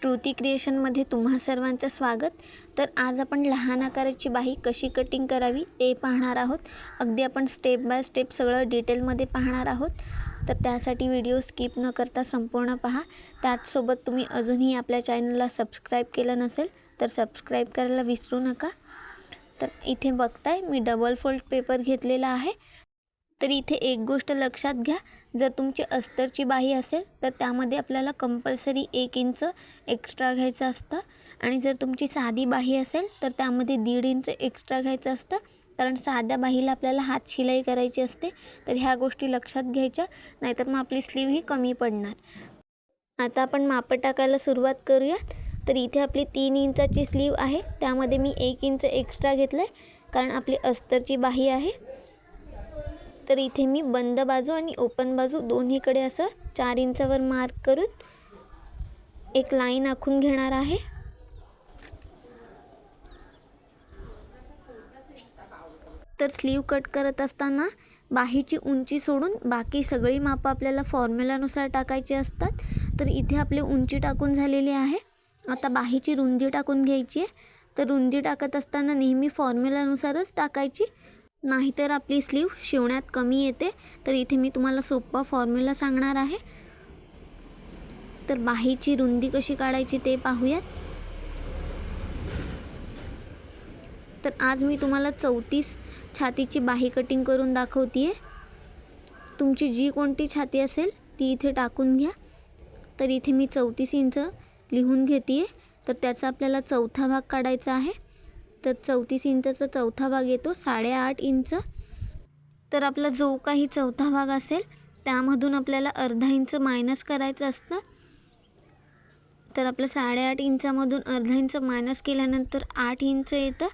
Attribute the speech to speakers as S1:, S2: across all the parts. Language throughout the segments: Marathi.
S1: श्रुती क्रिएशनमध्ये तुम्हा सर्वांचं स्वागत. तर आज आपण लहान आकाराची बाही कशी कटिंग करावी ते पाहणार आहोत. अगदी आपण स्टेप बाय स्टेप सगळं डिटेलमध्ये पाहणार आहोत. तर त्यासाठी व्हिडिओ स्किप न करता संपूर्ण पहा. त्याचसोबत तुम्ही अजूनही आपल्या चॅनलला सबस्क्राईब केलं नसेल तर सबस्क्राईब करायला विसरू नका. तर इथे बघताय मी डबल फोल्ड पेपर घेतलेला आहे. तर इथे एक गोष्ट लक्षात घ्या, जर तुमची अस्तरची बाही असेल तर त्यामध्ये आपल्याला कंपल्सरी 1 इंच एक्स्ट्रा घ्यायचं असतं आणि जर तुमची साधी बाही असेल तर त्यामध्ये 1.5 इंच एक्स्ट्रा घ्यायचं असतं, कारण साध्या बाहीला आपल्याला हात शिलाई करायची असते. तर ह्या गोष्टी लक्षात घ्यायच्या, नाहीतर मग आपली स्लीव ही कमी पडणार. आता आपण माप टाकायला सुरुवात करूयात. तर इथे आपली 3 इंचाची स्लीव आहे, त्यामध्ये मी 1 इंच एक्स्ट्रा घेतलं आहे कारण आपली अस्तरची बाही आहे. तर इथे मी बंद बाजू आणि ओपन बाजू दोन्हीकडे असं 4 इंचावर मार्क करून एक लाईन आखून घेणार आहे. तर स्लीव कट करत असताना बाहीची उंची सोडून बाकी सगळी मापं आपल्याला फॉर्म्युलानुसार टाकायची असतात. तर इथे आपली उंची टाकून झालेली आहे. आता बाहीची रुंदी टाकून घ्यायची आहे. तर रुंदी टाकत असताना नेहमी फॉर्म्युलानुसारच टाकायची, नाहीतर आपली स्लीव शिवण्यात कमी येते. तर इथे मी तुम्हाला सोपा फॉर्म्युला सांगणार आहे. तर बाहीची रुंदी कशी काढायची ते पाहूयात. तर आज मी तुम्हाला 34 छातीची बाही कटिंग करून दाखवते आहे. तुमची जी कोणती छाती असेल ती इथे टाकून घ्या. तर इथे मी 34 इंच लिहून घेते आहे. तर त्याचा आपल्याला चौथा भाग काढायचा आहे. तर 34 इंचाचा चौथा भाग येतो 8.5 इंच. तर आपला जो काही चौथा भाग असेल त्यामधून आपल्याला अर्धा इंच मायनस करायचं असतं. तर आपलं 8.5 इंचामधून अर्धा इंच मायनस केल्यानंतर 8 इंच येतं.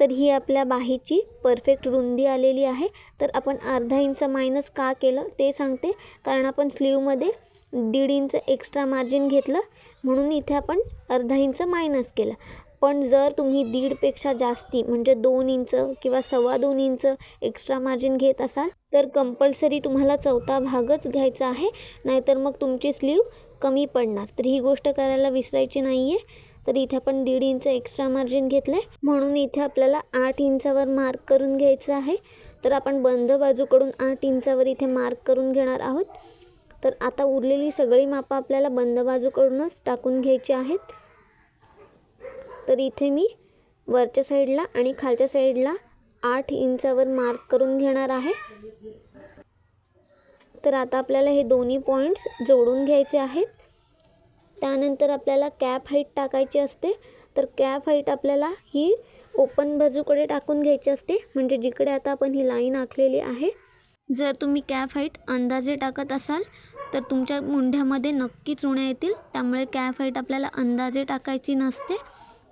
S1: तर ही आपल्या बाहीची परफेक्ट रुंदी आलेली आहे. तर आपण अर्धा इंच मायनस का केलं ते सांगते, कारण आपण स्लीवमध्ये 1.5 इंच एक्स्ट्रा मार्जिन घेतलं म्हणून इथे आपण अर्धा इंच मायनस केलं. पण जर तुम्ही 1.5 पेक्षा जास्ती म्हणजे 2 इंच किंवा 2.25 इंच एक्स्ट्रा मार्जिन घेत असाल तर कंपल्सरी तुम्हाला चौथा भागच घ्यायचा आहे, नाहीतर मग तुमची स्लीव कमी पडणार. तर ही गोष्ट करायला विसरायची नाही आहे. तर इथे आपण 1.5 इंच एक्स्ट्रा मार्जिन घेतलं आहे म्हणून इथे आपल्याला 8 इंचावर मार्क करून घ्यायचं आहे. तर आपण बंद बाजूकडून 8 इंचावर इथे मार्क करून घेणार आहोत. तर आता उरलेली सगळी मापं आपल्याला बंद बाजूकडूनच टाकून घ्यायची आहेत. तर इथे मी वरच्या साईडला आणि खालच्या साईडला 8 इंचावर मार्क करून घेणार आहे. तर आता आपल्याला हे दोन्ही पॉईंट्स जोडून घ्यायचे आहेत. त्यानंतर आपल्याला कॅप हाईट टाकायची असते. तर कॅप हाईट आपल्याला ही ओपन बाजूकडे टाकून घ्यायची असते, म्हणजे जिकडे आता आपण ही लाईन आखलेली आहे. जर तुम्ही कॅप हाईट अंदाजे टाकत असाल तर तुमच्या मुंढ्यामध्ये नक्कीच उण्या येतील. त्यामुळे कॅप हाईट आपल्याला अंदाजे टाकायची नसते.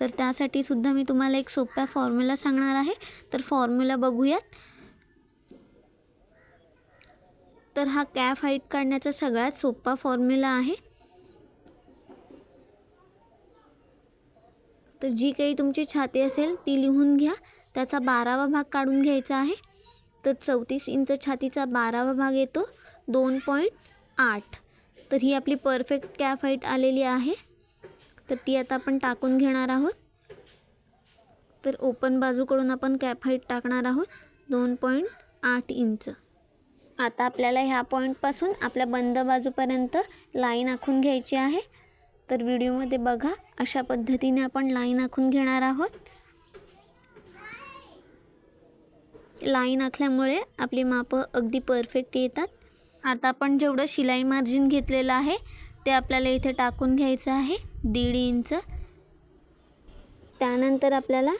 S1: तर त्यासाठी सुद्धा मी तुम्हाला एक सोप्या फॉर्म्युला सांगणार आहे. तर फॉर्म्युला बघूयात. तर हा कॅप हाईट काढण्याचा सगळ्यात सोपा फॉर्म्युला आहे. तर जी काही तुमची छाती असेल ती लिहून घ्या. त्याचा 12वा भाग काढून घ्यायचा आहे. तर 34 इंच छातीचा 12वा भाग येतो 2.8. तर ही आपली परफेक्ट कॅप हाईट आलेली आहे. तर ती आता आपण टाकून घेणार आहोत. तर ओपन बाजूकडून आपण कॅप हाईट टाकणार आहोत 2.8 इंच. आता आपल्याला ह्या पॉईंटपासून आपल्या बंद बाजूपर्यंत लाईन आखून घ्यायची आहे. तर व्हिडिओमध्ये बघा, अशा पद्धतीने आपण लाईन आखून घेणार आहोत. लाईन आखल्यामुळे आपली मापं अगदी परफेक्ट येतात. आता आपण जेवढं शिलाई मार्जिन घेतलेलं आहे ते आपल्याला इथे टाकून घ्यायचं आहे 1.5 इंच. त्यानंतर आपल्याला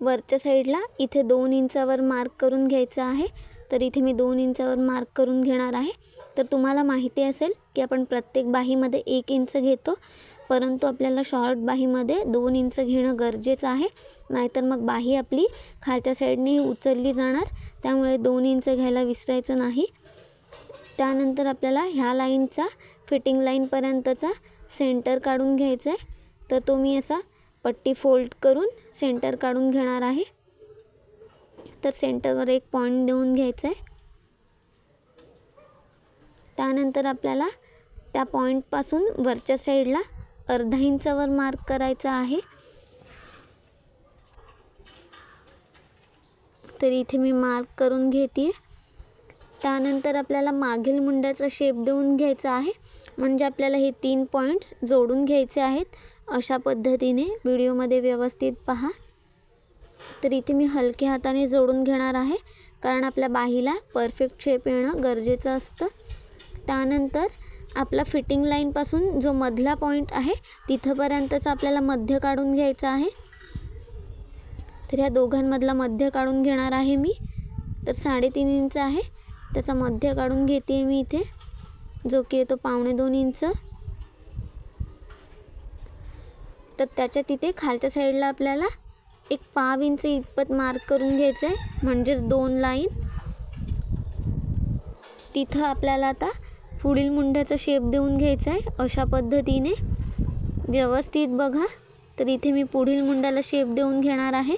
S1: वरच्या साईडला इथे 2 इंचावर मार्क करून घ्यायचं आहे. तर इथे मी 2 इंचावर मार्क करून घेणार आहे. तर तुम्हाला माहिती असेल की आपण प्रत्येक बाहीमध्ये 1 इंच घेतो, परंतु आपल्याला शॉर्ट बाहीमध्ये 2 इंच घेणं गरजेचं आहे, नाहीतर मग बाही आपली खालच्या साईडने उचलली जाणार. त्यामुळे 2 इंच घ्यायला विसरायचं नाही. त्यानंतर आपल्याला ह्या लाईनचा फिटिंग लाईनपर्यंतचा सेंटर काढून घ्यायचा आहे. तर तो मी असा पट्टी फोल्ड करून सेंटर काढून घेणार आहे. तर सेंटरवर एक पॉईंट देऊन घ्यायचं आहे. त्यानंतर आपल्याला त्या पॉईंटपासून वरच्या साईडला अर्धा इंचावर मार्क करायचा आहे. तर इथे मी मार्क करून घेते. त्यानंतर आपल्याला मागील मुंड्याचा शेप देऊन घ्यायचा आहे. म्हणजे आपल्याला हे 3 पॉईंट्स जोडून घ्यायचे आहेत. अशा पद्धतीने व्हिडिओमध्ये व्यवस्थित पहा. तर इथे मी हलक्या हाताने जोडून घेणार आहे, कारण आपल्या बाहीला परफेक्ट शेप येणं गरजेचं असतं. त्यानंतर आपला फिटिंग लाईनपासून जो मधला पॉईंट आहे तिथंपर्यंतच आपल्याला मध्य काढून घ्यायचं आहे. तर ह्या दोघांमधला मध्य काढून घेणार आहे मी. तर 3.5 इंच आहे, त्याचा मध्य काढून घेते मी इथे, जो की येतो 1.25 इंच. तर त्याच्या तिथे खालच्या साईडला आपल्याला एक 1/2 इंच इतपत मार्क करून घ्यायचं आहे, म्हणजेच 2 लाईन. तिथं आपल्याला आता पुढील मुंड्याचा शेप देऊन घ्यायचा आहे. अशा पद्धतीने व्यवस्थित बघा. तर इथे मी पुढील मुंड्याला शेप देऊन घेणार आहे.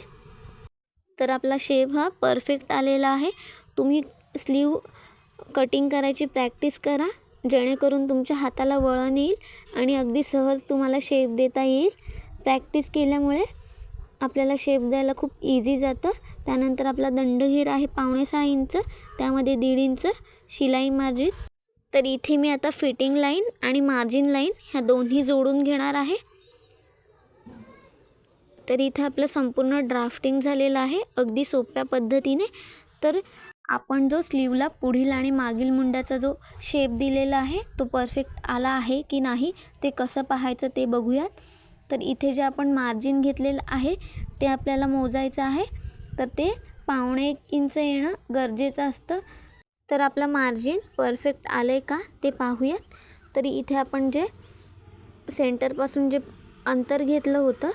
S1: तर आपला शेप हा परफेक्ट आलेला आहे. तुम्ही स्लीव कटिंग करायची प्रॅक्टिस करा, जेणेकरून तुमच्या हाताला वळण येईल आणि अगदी सहज तुम्हाला शेप देता येईल. प्रॅक्टिस केल्यामुळे आपल्याला शेप द्यायला खूप इझी जातं. त्यानंतर आपला दंडघेर आहे 5.5 इंच, त्यामध्ये 1.5 इंच शिलाई मार्जिन. तर इथे मी आता फिटिंग लाईन आणि मार्जिन लाईन ह्या दोन्ही जोडून घेणार आहे. तर इथे आपलं संपूर्ण ड्राफ्टिंग झालेलं आहे अगदी सोप्या पद्धतीने. तर आपण जो स्लीवला पुढील आणि मागील मुंड्याचा जो शेप दिलेला आहे तो परफेक्ट आला आहे की नाही ते कसं पाहायचं ते बघूयात. तर इथे जे आपण मार्जिन घेतलेलं आहे ते आपल्याला मोजायचं आहे. तर ते 1.25 इंच येणं गरजेचं असतं. तर आपलं मार्जिन परफेक्ट आलं आहे का ते पाहूयात. तरी इथे आपण जे सेंटरपासून जे अंतर घेतलं होतं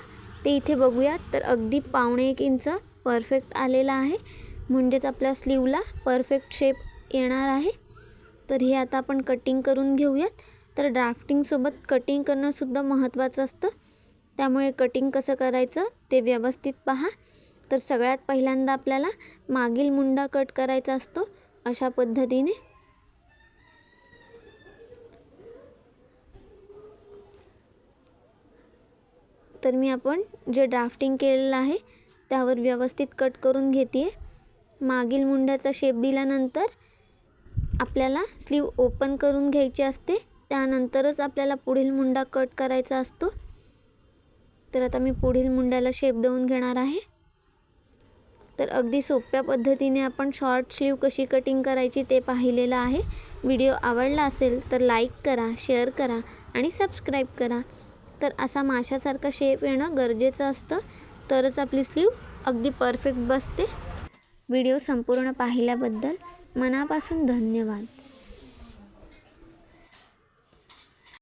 S1: ते इथे बघूयात. तर अगदी 1.25 इंच परफेक्ट आलेला आहे, म्हणजेच आपल्या स्लीवला परफेक्ट शेप येणार आहे. तर हे आता आपण कटिंग करून घेऊयात. तर ड्राफ्टिंगसोबत कटिंग करणंसुद्धा महत्त्वाचं असतं, त्यामुळे कटिंग कसं करायचं ते व्यवस्थित पहा. तर सगळ्यात पहिल्यांदा आपल्याला मागील मुंडा कट करायचा असतो अशा पद्धतीने. तर मी आपण जे ड्राफ्टिंग केलेलं आहे त्यावर व्यवस्थित कट करून घेते. मागील मुंड्याचा शेप दिल्यानंतर आपल्याला स्लीव ओपन करून घ्यायची असते, त्यानंतरच आपल्याला पुढील मुंडा कट करायचा असतो. तर आता मी पुढील मुंड्याला शेप देऊन घेणार आहे. तर अगदी सोप्या पद्धतीने आपण शॉर्ट स्लीव कशी कटिंग करायची ते पाहिलेलं आहे. व्हिडिओ आवडला असेल तर लाईक करा, शेअर करा आणि सबस्क्राईब करा. तर असा माशासारखा शेप येणं गरजेचं असतं, तरच आपली स्लीव अगदी परफेक्ट बसते. व्हिडिओ संपूर्ण पाहिल्याबद्दल मनापासून धन्यवाद.